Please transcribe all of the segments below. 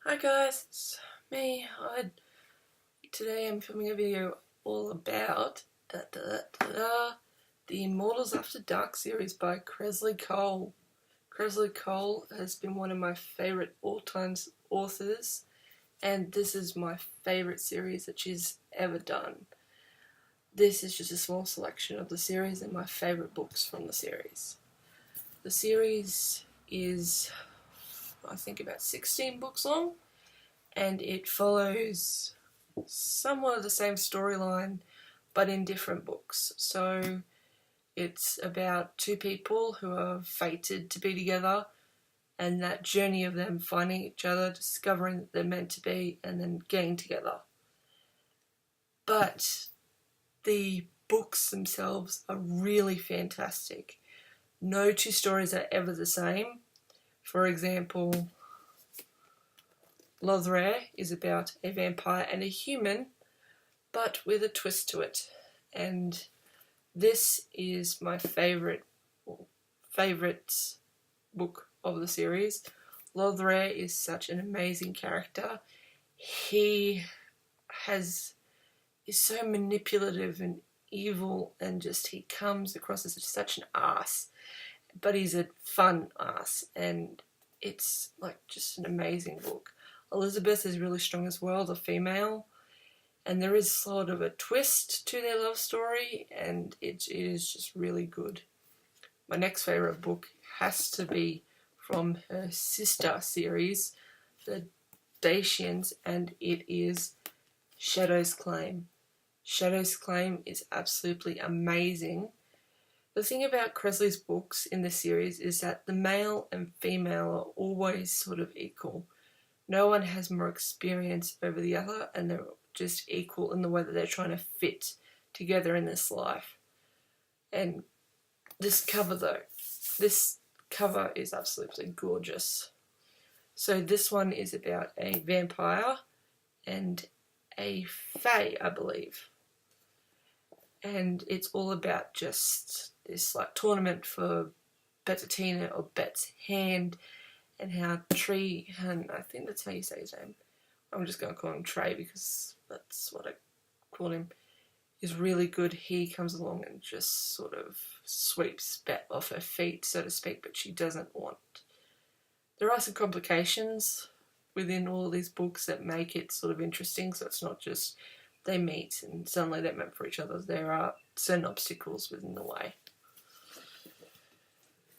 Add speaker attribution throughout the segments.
Speaker 1: Hi guys, it's me. Today I'm filming a video all about the Immortals After Dark series by Kresely Cole. Kresely Cole has been one of my favourite all-time authors, and this is my favourite series that she's ever done. This is just a small selection of the series and my favourite books from the series. The series is, I think, about 16 books long, and it follows somewhat of the same storyline but in different books. So it's about two people who are fated to be together, and that journey of them finding each other, discovering that they're meant to be, and then getting together. But the books themselves are really fantastic. No two stories are ever the same. For example, Lothar is about a vampire and a human, but with a twist to it. And this is my favourite book of the series. Lothar is such an amazing character. He is so manipulative and evil, and just he comes across as such an ass, but he's a fun ass, and it's like just an amazing book. Elizabeth is really strong as well, the female, and there is sort of a twist to their love story, and it is just really good. My next favourite book has to be from her sister series, the Dacians, and it is Shadow's Claim. Shadow's Claim is absolutely amazing. The thing about Kresley's books in this series is that the male and female are always sort of equal. No one has more experience over the other, and they're just equal in the way that they're trying to fit together in this life. And this cover is absolutely gorgeous. So this one is about a vampire and a fae, I believe. And it's all about just this like tournament for Bettina or Bet's hand, and how Tree, and I think that's how you say his name, I'm just going to call him Trey because that's what I call him, is really good. He comes along and just sort of sweeps Bet off her feet, so to speak, but she doesn't want. There are some complications within all of these books that make it sort of interesting, so it's not just they meet and suddenly they're meant for each other. There are certain obstacles within the way.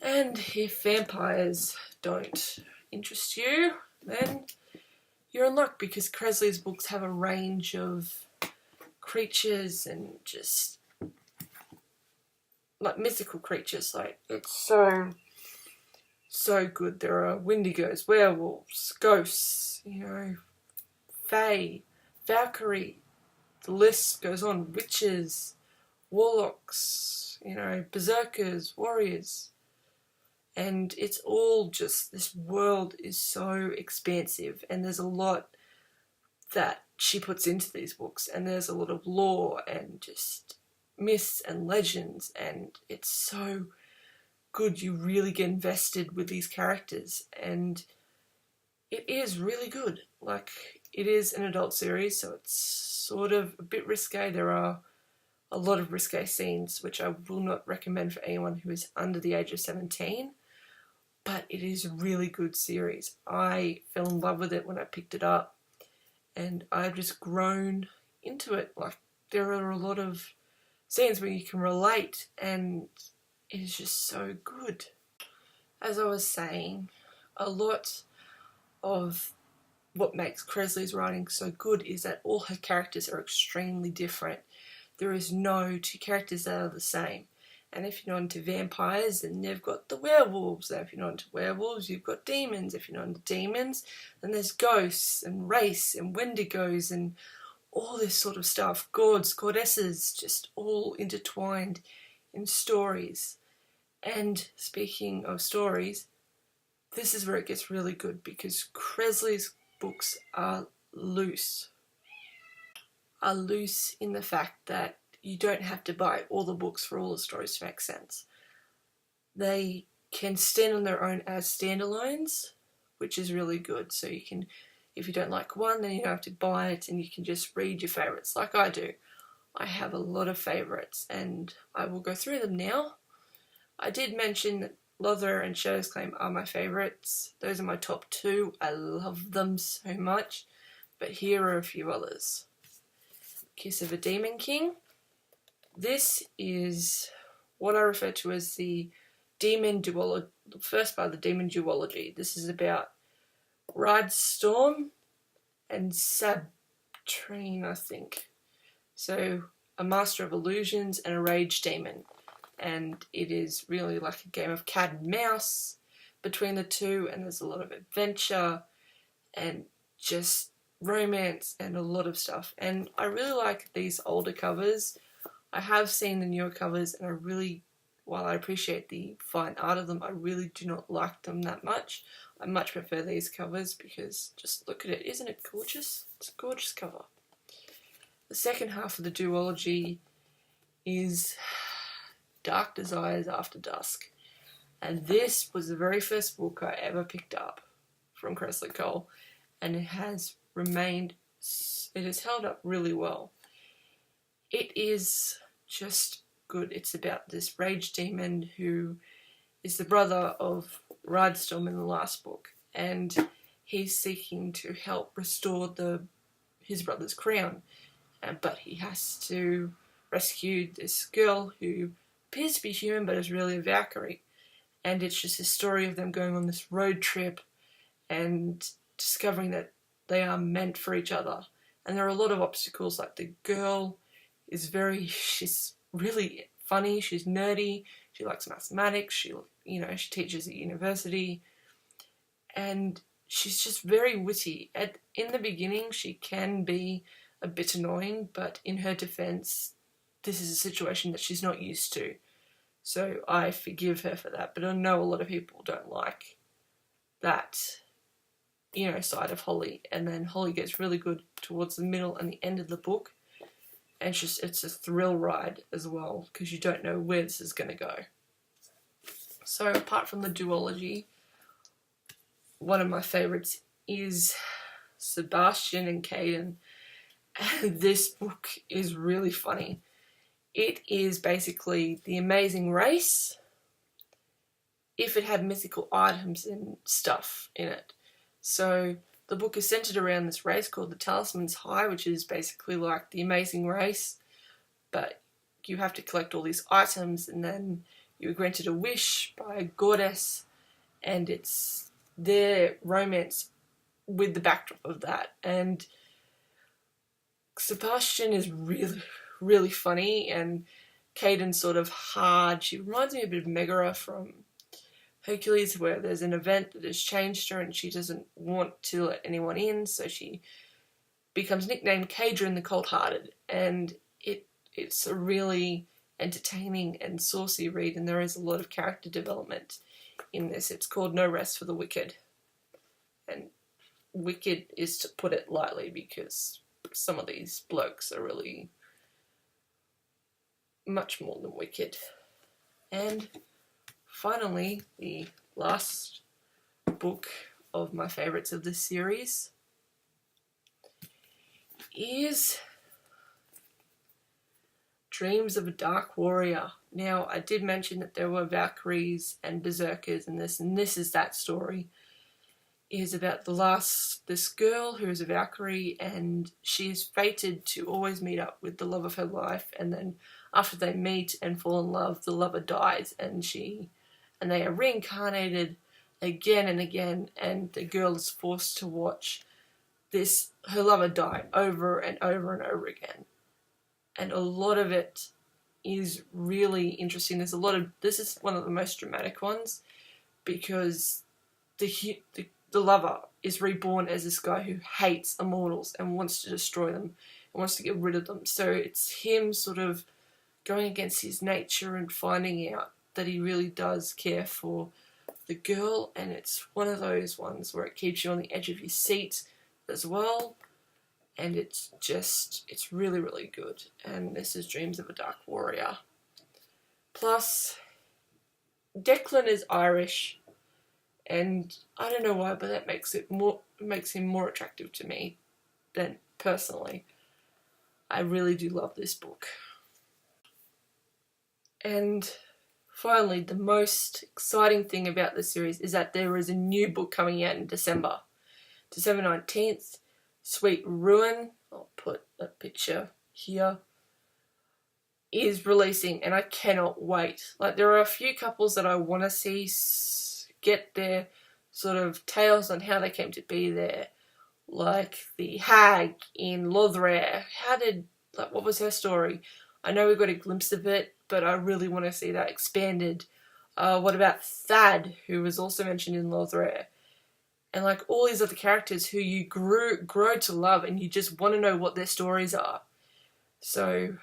Speaker 1: And if vampires don't interest you, then you're in luck, because Kresley's books have a range of creatures and just like mythical creatures. Like, it's so good. There are Wendigos, werewolves, ghosts, fae, Valkyrie. The list goes on. Witches, warlocks, berserkers, warriors. And it's all just, this world is so expansive, and there's a lot that she puts into these books, and there's a lot of lore and just myths and legends, and it's so good. You really get invested with these characters, and it is really good. Like, it is an adult series, so it's sort of a bit risque. There are a lot of risque scenes, which I will not recommend for anyone who is under the age of 17, but it is a really good series. I fell in love with it when I picked it up, and I've just grown into it. Like, there are a lot of scenes where you can relate, and it is just so good. As I was saying, a lot of what makes Kresley's writing so good is that all her characters are extremely different. There is no two characters that are the same. And if you're not into vampires, then they've got the werewolves. And if you're not into werewolves, you've got demons. If you're not into demons, then there's ghosts and race and wendigos and all this sort of stuff. Gods, goddesses, just all intertwined in stories. And speaking of stories, this is where it gets really good, because Kresley's books are loose. Are loose in the fact that you don't have to buy all the books for all the stories to make sense. They can stand on their own as standalones, which is really good. So you can If you don't like one, then you don't have to buy it and you can just read your favourites like I do. I have a lot of favourites and I will go through them now. I did mention that Lothar and Shadow's Claim are my favourites. Those are my top 2. I love them so much. But here are a few others. Kiss of a Demon King. This is what I refer to as the Demon Duology, the first part of the Demon Duology. This is about Ride Storm and Sabtrine, I think. So, a Master of Illusions and a Rage Demon. And it is really like a game of cat and mouse between the two, and there's a lot of adventure and just romance and a lot of stuff. And I really like these older covers. I have seen the newer covers, and while I appreciate the fine art of them, I really do not like them that much. I much prefer these covers because just look at it. Isn't it gorgeous? It's a gorgeous cover. The second half of the duology is Dark Desires After Dusk. And this was the very first book I ever picked up from Kresely Cole, and it has held up really well. It is just good. It's about this rage demon who is the brother of Ridestorm in the last book, and he's seeking to help restore his brother's crown, but he has to rescue this girl who appears to be human but is really a Valkyrie, and it's just a story of them going on this road trip and discovering that they are meant for each other. And there are a lot of obstacles, like the girl she's really funny, she's nerdy, she likes mathematics, she teaches at university, and she's just very witty. In the beginning, she can be a bit annoying, but in her defense, this is a situation that she's not used to. So I forgive her for that, but I know a lot of people don't like that, side of Holly. And then Holly gets really good towards the middle and the end of the book. And it's a thrill ride as well, because you don't know where this is going to go. So apart from the duology, one of my favourites is Sebastian and Caden. And this book is really funny. It is basically the amazing race if it had mythical items and stuff in it. So the book is centered around this race called the Talisman's High, which is basically like the Amazing Race, but you have to collect all these items, and then you're granted a wish by a goddess, and it's their romance with the backdrop of that. And Sebastian is really, really funny, and Caden's sort of hard. She reminds me a bit of Megara from Hercules, where there's an event that has changed her and she doesn't want to let anyone in, so she becomes nicknamed Kadrin the Cold-Hearted. And it's a really entertaining and saucy read, and there is a lot of character development in this. It's called No Rest for the Wicked. And wicked is to put it lightly, because some of these blokes are really much more than wicked. And finally, the last book of my favourites of this series is Dreams of a Dark Warrior. Now, I did mention that there were Valkyries and Berserkers in this, and this is that story. It is about this girl who is a Valkyrie, and she is fated to always meet up with the love of her life, and then after they meet and fall in love, the lover dies, and they are reincarnated again and again, and the girl is forced to watch her lover die over and over and over again. And a lot of it is really interesting. This is one of the most dramatic ones, because the lover is reborn as this guy who hates immortals and wants to destroy them and wants to get rid of them. So it's him sort of going against his nature and finding out that he really does care for the girl, and it's one of those ones where it keeps you on the edge of your seat as well, and it's really, really good. And this is Dreams of a Dark Warrior. Plus, Declan is Irish, and I don't know why, but that makes him more attractive to me than personally. I really do love this book. And finally, the most exciting thing about this series is that there is a new book coming out in December 19th, Sweet Ruin, I'll put a picture here, is releasing, and I cannot wait. Like, there are a few couples that I want to see get their sort of tales on how they came to be there, like the hag in Lothrair. What was her story? I know we got a glimpse of it, but I really want to see that expanded. What about Thad, who was also mentioned in Lothrair? And like all these other characters who you grow to love, and you just want to know what their stories are. So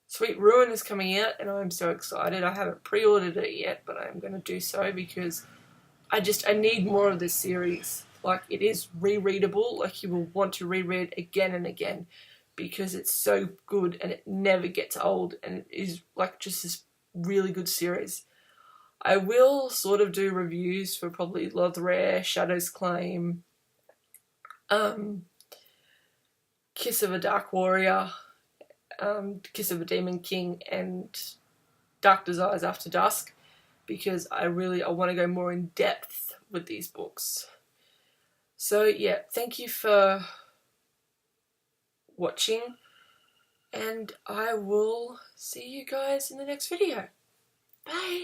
Speaker 1: Sweet Ruin is coming out, and I'm so excited. I haven't pre-ordered it yet, but I'm going to do so because I need more of this series. Like, it is rereadable. Like, you will want to reread again and again because it's so good and it never gets old, and it is like just this really good series. I will sort of do reviews for probably Lothrair, Shadow's Claim, Kiss of a Dark Warrior, Kiss of a Demon King, and Dark Desires After Dusk, because I want to go more in depth with these books. So yeah, thank you for watching, and I will see you guys in the next video. Bye!